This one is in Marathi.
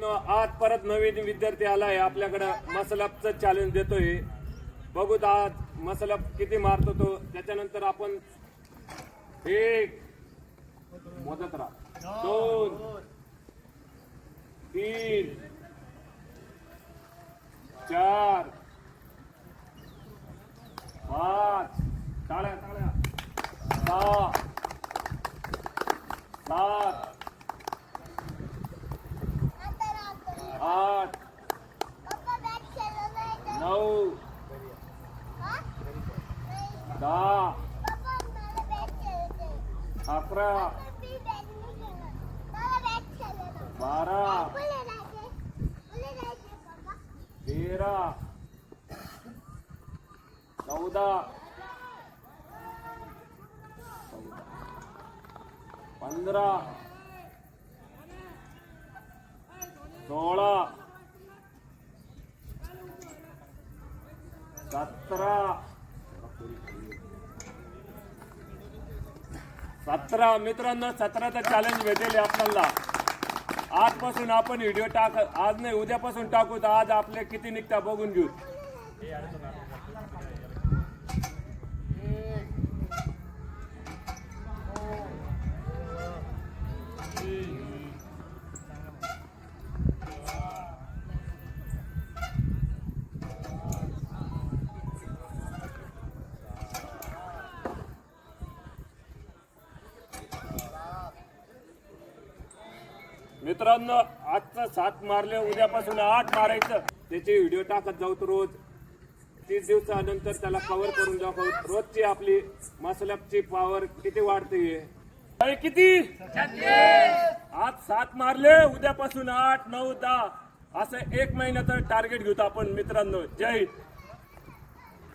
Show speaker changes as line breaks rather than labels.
मित्रांनो आज परत नवीन विद्यार्थी आलाय आपल्याकडे मसलपचं चॅलेंज देतोय. बघूत आज मसलप किती मारतो तो. त्याच्यानंतर आपण एक मोजत राहा, 2 3 4 5 टाळ्या टाळ्या 6 7 8 9 10 11 12 13 14 15 16 17 मित्रांनो 17चं चॅलेंज भेटेल आपल्याला. आजपासून आपण व्हिडिओ आज नाही उद्यापासून टाकू. तर आज आपले किती निघता बघून घेऊ. मित्रांनो आजचं 7 मारले, उद्यापासून 8 मारायचं. त्याचे व्हिडिओ टाकत जाऊ तर रोज 30 दिवसानंतर त्याला कव्हर करून दाखवू. रोजची आपली मसलपची पॉवर किती वाढते. किती आज 7 मारले, उद्यापासून 8 9 10 असं 1 महिन्याचं टार्गेट घेऊ आपण मित्रांनो. जय हिंद.